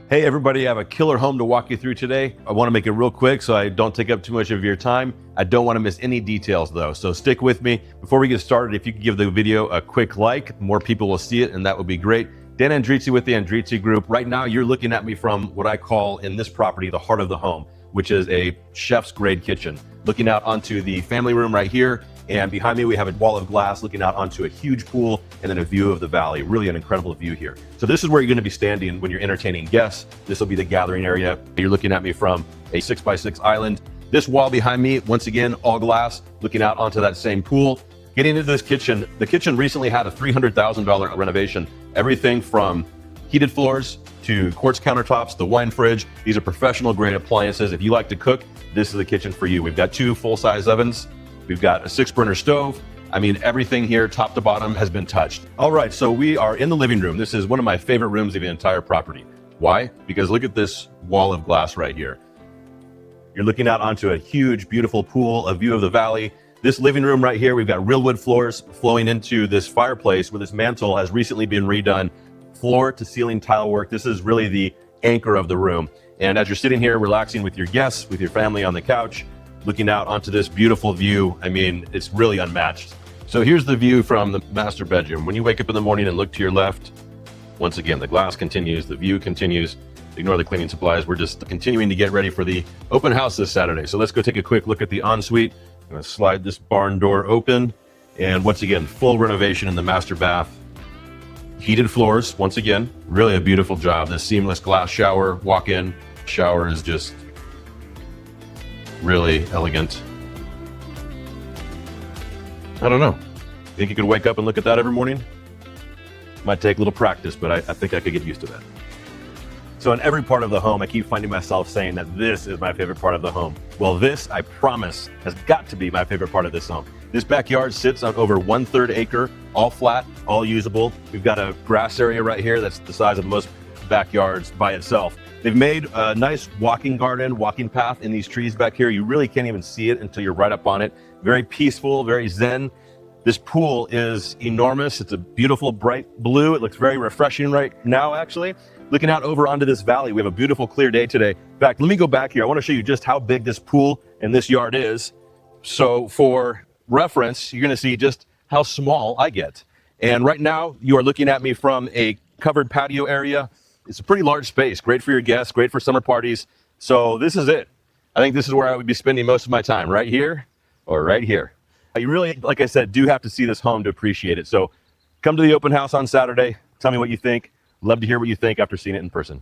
Hey everybody, I have a killer home to walk you through today. I want to make it real quick so I don't take up too much of your time. I don't want to miss any details though, so stick with me. Before we get started, if you could give the video a quick like, more people will see it and that would be great. Dan Andrizzi with the Andrizzi Group. Right now you're looking at me from what I call in this property, the heart of the home, which is a chef's grade kitchen. Looking out onto the family room right here, and behind me we have a wall of glass looking out onto a huge pool and then a view of the valley. Really an incredible view here. So this is where you're going to be standing when you're entertaining guests. This will be the gathering area. You're looking at me from a 6x6 island. This wall behind me, once again, all glass, looking out onto that same pool. Getting into this kitchen, the kitchen recently had a $300,000 renovation. Everything from heated floors to quartz countertops, the wine fridge. These are professional grade appliances. If you like to cook, this is the kitchen for you. We've got 2 full-size ovens. We've got a 6-burner stove. I mean, everything here, top to bottom, has been touched. All right, so we are in the living room. This is one of my favorite rooms of the entire property. Why? Because look at this wall of glass right here. You're looking out onto a huge, beautiful pool, a view of the valley. This living room right here, we've got real wood floors flowing into this fireplace where this mantle has recently been redone. Floor to ceiling tile work. This is really the anchor of the room. And as you're sitting here relaxing with your guests, with your family on the couch, looking out onto this beautiful view, I mean, it's really unmatched. So here's the view from the master bedroom. When you wake up in the morning and look to your left, once again, the glass continues, the view continues. Ignore the cleaning supplies. We're just continuing to get ready for the open house this Saturday. So let's go take a quick look at the ensuite. I'm gonna slide this barn door open. And once again, full renovation in the master bath. Heated floors, once again, really a beautiful job. This seamless glass shower, walk-in shower is just really elegant. I don't know. Think you could wake up and look at that every morning? Might take a little practice, but I think I could get used to that. So in every part of the home, I keep finding myself saying that this is my favorite part of the home. Well, this, I promise, has got to be my favorite part of this home. This backyard sits on over 1/3 acre, all flat, all usable. We've got a grass area right here that's the size of most backyards by itself. They've made a nice walking garden, walking path in these trees back here. You really can't even see it until you're right up on it. Very peaceful, very zen. This pool is enormous. It's a beautiful bright blue. It looks very refreshing right now, actually. Looking out over onto this valley, we have a beautiful clear day today. In fact, let me go back here. I want to show you just how big this pool and this yard is. So for reference, you're going to see just how small I get. And right now, you are looking at me from a covered patio area. It's a pretty large space, great for your guests, great for summer parties. So this is it. I think this is where I would be spending most of my time, right here or right here. You really, like I said, do have to see this home to appreciate it. So come to the open house on Saturday. Tell me what you think. Love to hear what you think after seeing it in person.